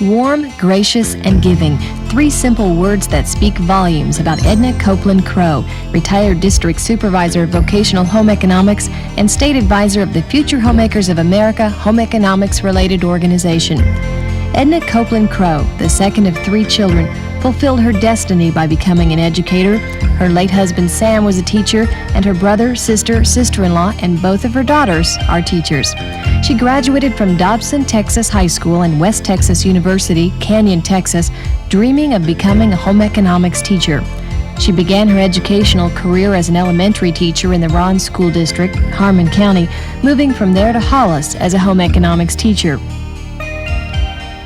Warm, gracious, and giving. 3 simple words that speak volumes about Edna Crow, retired district supervisor of vocational home economics and state advisor of the Future Homemakers of America home economics-related organization. Edna Crow, the second of 3 children, fulfilled her destiny by becoming an educator. Her late husband Sam was a teacher, and her brother, sister, sister-in-law, and both of her daughters are teachers. She graduated from Dobson, Texas High School and West Texas University, Canyon, Texas, dreaming of becoming a home economics teacher. She began her educational career as an elementary teacher in the Ron School District, Harmon County, moving from there to Hollis as a home economics teacher.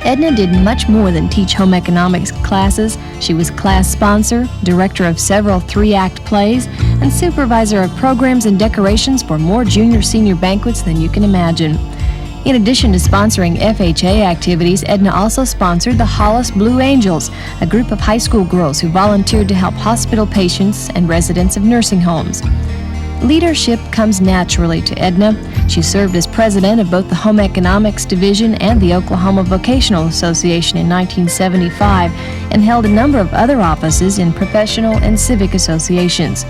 Edna did much more than teach home economics classes. She was class sponsor, director of several 3-act plays, and supervisor of programs and decorations for more junior-senior banquets than you can imagine. In addition to sponsoring FHA activities, Edna also sponsored the Hollis Blue Angels, a group of high school girls who volunteered to help hospital patients and residents of nursing homes. Leadership comes naturally to Edna. She served as president of both the Home Economics Division and the Oklahoma Vocational Association in 1975 and held a number of other offices in professional and civic associations.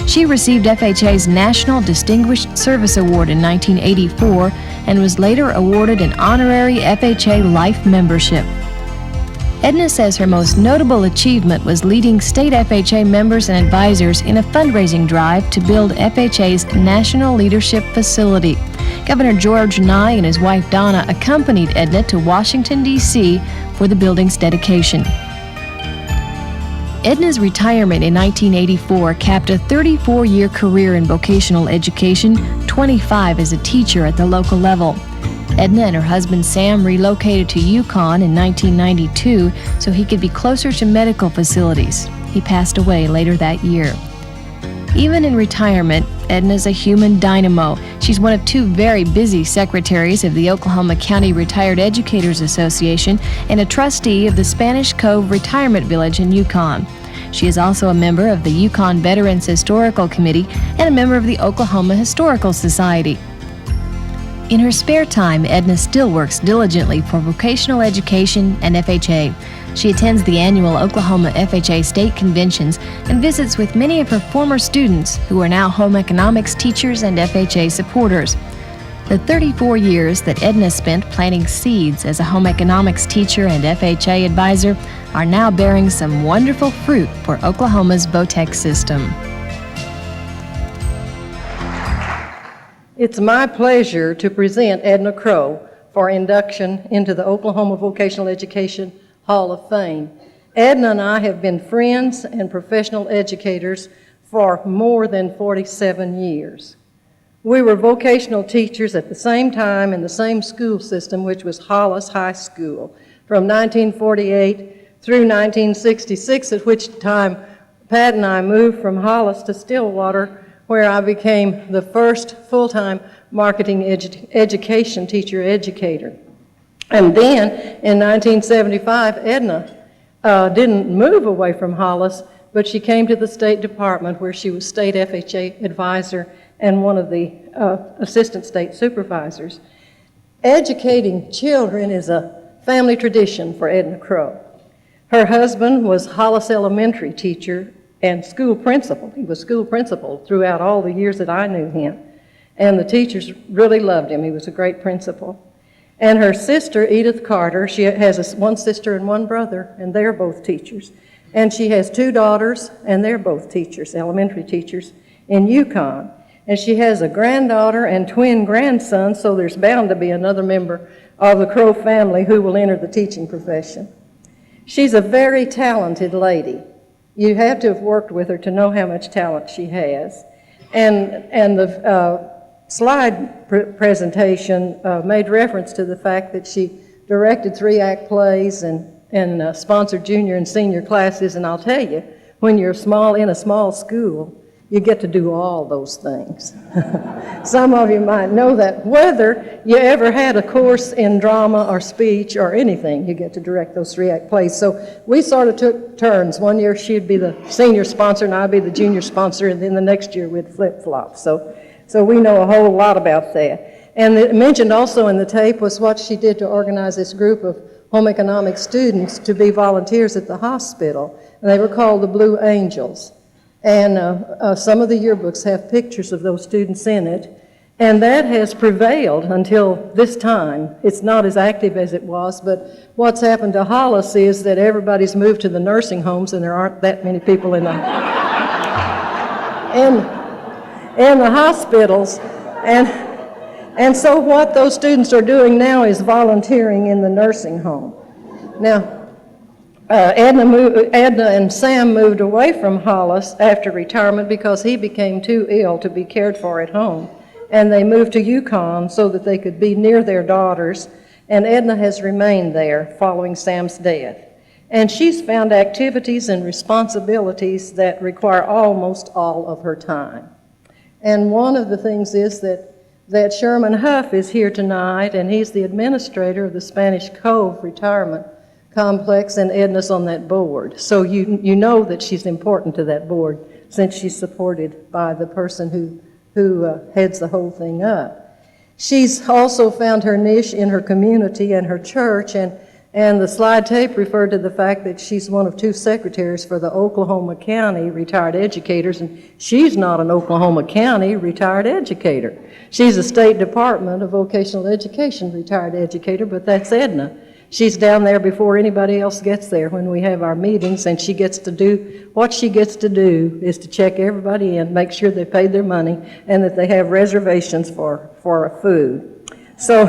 She received FHA's National Distinguished Service Award in 1984 and was later awarded an honorary FHA Life membership. Edna says her most notable achievement was leading state FHA members and advisors in a fundraising drive to build FHA's National Leadership Facility. Governor George Nye and his wife Donna accompanied Edna to Washington, D.C. for the building's dedication. Edna's retirement in 1984 capped a 34-year career in vocational education, 25 as a teacher at the local level. Edna and her husband Sam relocated to Yukon in 1992 so he could be closer to medical facilities. He passed away later that year. Even in retirement, Edna's a human dynamo. She's one of 2 very busy secretaries of the Oklahoma County Retired Educators Association and a trustee of the Spanish Cove Retirement Village in Yukon. She is also a member of the Yukon Veterans Historical Committee and a member of the Oklahoma Historical Society. In her spare time, Edna still works diligently for vocational education and FHA. She attends the annual Oklahoma FHA state conventions and visits with many of her former students who are now home economics teachers and FHA supporters. The 34 years that Edna spent planting seeds as a home economics teacher and FHA advisor are now bearing some wonderful fruit for Oklahoma's VOTEC system. It's my pleasure to present Edna Crow for induction into the Oklahoma Vocational Education Hall of Fame. Edna and I have been friends and professional educators for more than 47 years. We were vocational teachers at the same time in the same school system, which was Hollis High School, from 1948 through 1966, at which time Pat and I moved from Hollis to Stillwater, where I became the first full-time marketing education teacher-educator. And then, in 1975, Edna didn't move away from Hollis, but she came to the State Department where she was state FHA advisor and one of the assistant state supervisors. Educating children is a family tradition for Edna Crow. Her husband was Hollis Elementary teacher and school principal. He was school principal throughout all the years that I knew him. And the teachers really loved him. He was a great principal. And her sister, Edith Carter, she has one sister and one brother, and they're both teachers. And she has 2 daughters, and they're both teachers, elementary teachers, in Yukon. And she has a granddaughter and twin grandsons, so there's bound to be another member of the Crow family who will enter the teaching profession. She's a very talented lady. You have to have worked with her to know how much talent she has. And the slide presentation made reference to the fact that she directed 3-act plays and sponsored junior and senior classes. And I'll tell you, when you're in a small school, you get to do all those things. Some of you might know that. Whether you ever had a course in drama or speech or anything, you get to direct those 3-act plays. So we sort of took turns. One year she'd be the senior sponsor and I'd be the junior sponsor, and then the next year we'd flip-flop. So we know a whole lot about that. And it mentioned also in the tape was what she did to organize this group of home economics students to be volunteers at the hospital, and they were called the Blue Angels. And some of the yearbooks have pictures of those students in it, and that has prevailed until this time. It's not as active as it was, but what's happened to Hollis is that everybody's moved to the nursing homes, and there aren't that many people in the in the hospitals, and so what those students are doing now is volunteering in the nursing home. Now, Edna and Sam moved away from Hollis after retirement because he became too ill to be cared for at home, and they moved to Yukon so that they could be near their daughters, and Edna has remained there following Sam's death. And she's found activities and responsibilities that require almost all of her time. And one of the things is that Sherman Huff is here tonight, and he's the administrator of the Spanish Cove Retirement Complex, and Edna's on that board. So you know that she's important to that board since she's supported by the person who heads the whole thing up. She's also found her niche in her community and her church, and the slide tape referred to the fact that she's one of 2 secretaries for the Oklahoma County retired educators, and she's not an Oklahoma County retired educator. She's a State Department of Vocational Education retired educator, but that's Edna. She's down there before anybody else gets there when we have our meetings, and she gets to do, what she gets to do is to check everybody in, make sure they paid their money, and that they have reservations for food. So,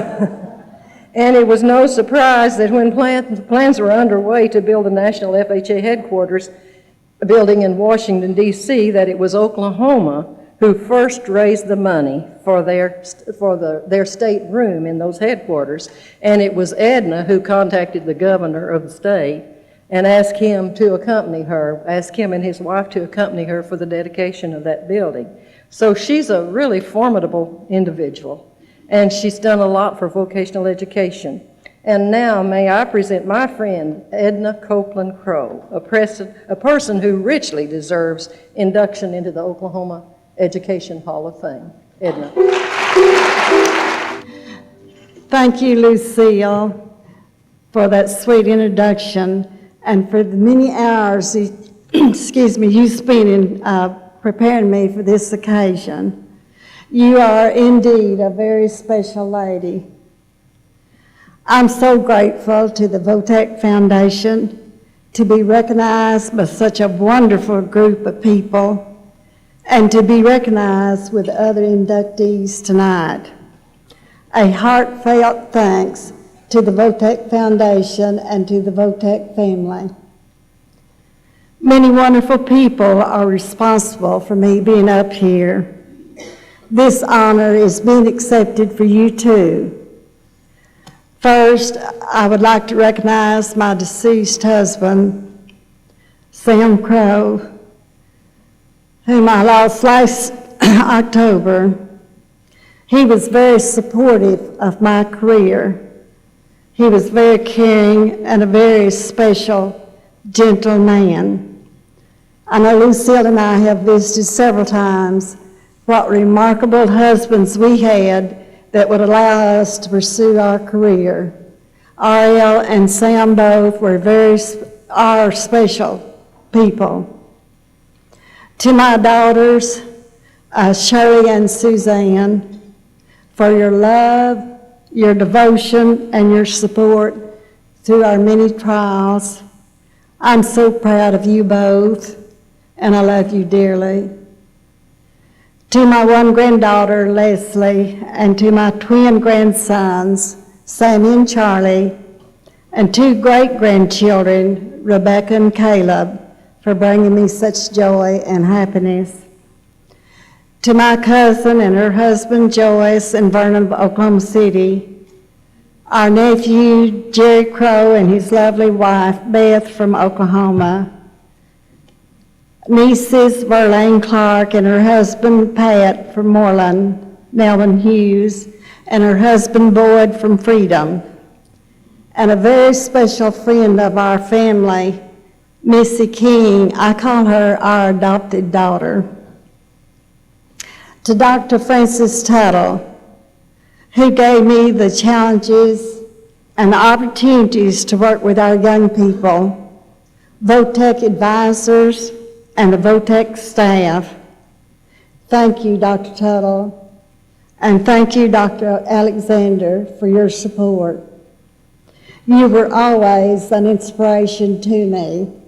and it was no surprise that when plans were underway to build a national FHA headquarters building in Washington, D.C., that it was Oklahoma who first raised the money for their state room in those headquarters, and it was Edna who contacted the governor of the state and asked him and his wife to accompany her for the dedication of that building. So she's a really formidable individual, and she's done a lot for vocational education. And now may I present my friend, Edna Copeland Crow, a person who richly deserves induction into the Oklahoma Education Hall of Fame. Edna. Thank you, Lucille, for that sweet introduction and for the many hours you spent in preparing me for this occasion. You are indeed a very special lady. I'm so grateful to the VOTEC Foundation to be recognized by such a wonderful group of people and to be recognized with other inductees tonight. A heartfelt thanks to the VOTEC Foundation and to the VOTEC family. Many wonderful people are responsible for me being up here. This honor is being accepted for you too. First, I would like to recognize my deceased husband, Sam Crow, whom I lost last October. He was very supportive of my career. He was very caring and a very special, gentle man. I know Lucille and I have visited several times what remarkable husbands we had that would allow us to pursue our career. Ariel and Sam both are special people. To my daughters, Shirley and Suzanne, for your love, your devotion, and your support through our many trials. I'm so proud of you both, and I love you dearly. To my one granddaughter, Leslie, and to my twin grandsons, Sammy and Charlie, and 2 great-grandchildren, Rebecca and Caleb, for bringing me such joy and happiness. To my cousin and her husband, Joyce, in Vernon, Oklahoma City, our nephew, Jerry Crow, and his lovely wife, Beth, from Oklahoma, nieces, Verlaine Clark, and her husband, Pat, from Moreland, Melvin Hughes, and her husband, Boyd, from Freedom, and a very special friend of our family, Missy King. I call her our adopted daughter. To Dr. Francis Tuttle, who gave me the challenges and opportunities to work with our young people, VOTEC advisors, and the VOTEC staff. Thank you, Dr. Tuttle, and thank you, Dr. Alexander, for your support. You were always an inspiration to me.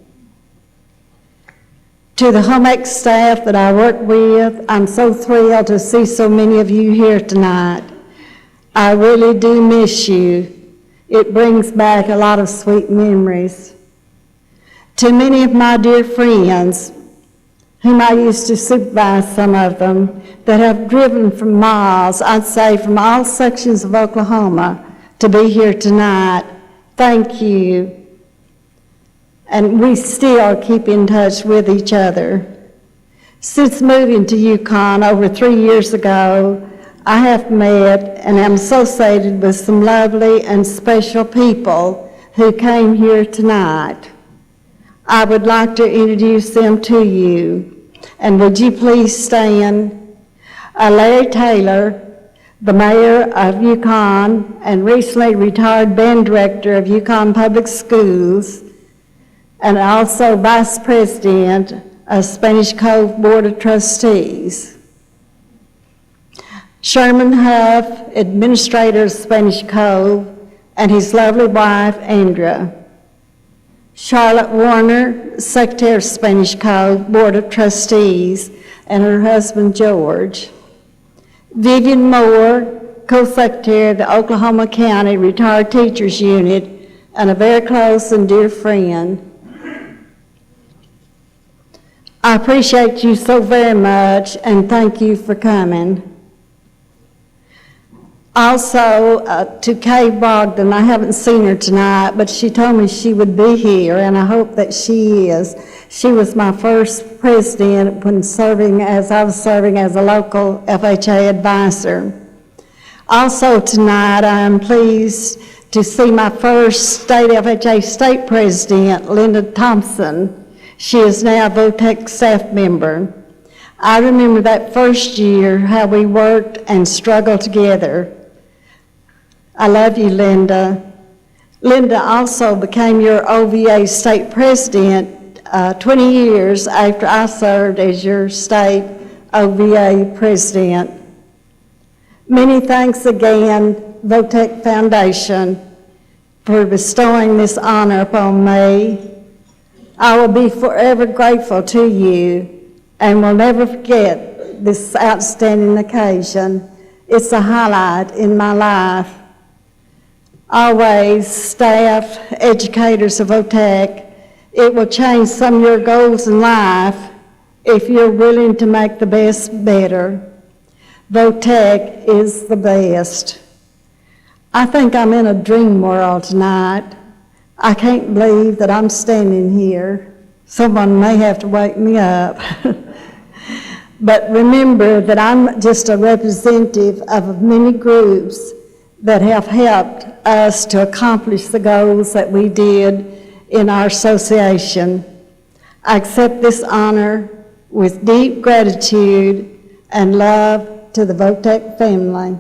To the home ec staff that I work with, I'm so thrilled to see so many of you here tonight. I really do miss you. It brings back a lot of sweet memories. To many of my dear friends, whom I used to supervise, some of them, that have driven from miles, I'd say from all sections of Oklahoma, to be here tonight, thank you. And we still keep in touch with each other. Since moving to Yukon over 3 years ago, I have met and am associated with some lovely and special people who came here tonight. I would like to introduce them to you. And would you please stand? Larry Taylor, the mayor of Yukon and recently retired band director of Yukon Public Schools, and also vice president of Spanish Cove Board of Trustees. Sherman Huff, administrator of Spanish Cove, and his lovely wife, Andrea. Charlotte Warner, secretary of Spanish Cove Board of Trustees, and her husband, George. Vivian Moore, co-secretary of the Oklahoma County Retired Teachers Unit, and a very close and dear friend. I appreciate you so very much, and thank you for coming. Also, to Kay Bogdan, I haven't seen her tonight, but she told me she would be here, and I hope that she is. She was my first president when I was serving as a local FHA advisor. Also tonight, I am pleased to see my first state FHA state president, Linda Thompson. She is now a VOTEC staff member. I remember that first year, how we worked and struggled together. I love you, Linda. Linda also became your OVA state president 20 years after I served as your state OVA president. Many thanks again, VOTEC Foundation, for bestowing this honor upon me. I will be forever grateful to you and will never forget this outstanding occasion. It's a highlight in my life. Always, staff, educators of VOTEC, it will change some of your goals in life if you're willing to make the best better. VOTEC is the best. I think I'm in a dream world tonight. I can't believe that I'm standing here. Someone may have to wake me up. But remember that I'm just a representative of many groups that have helped us to accomplish the goals that we did in our association. I accept this honor with deep gratitude and love to the VOTEC family.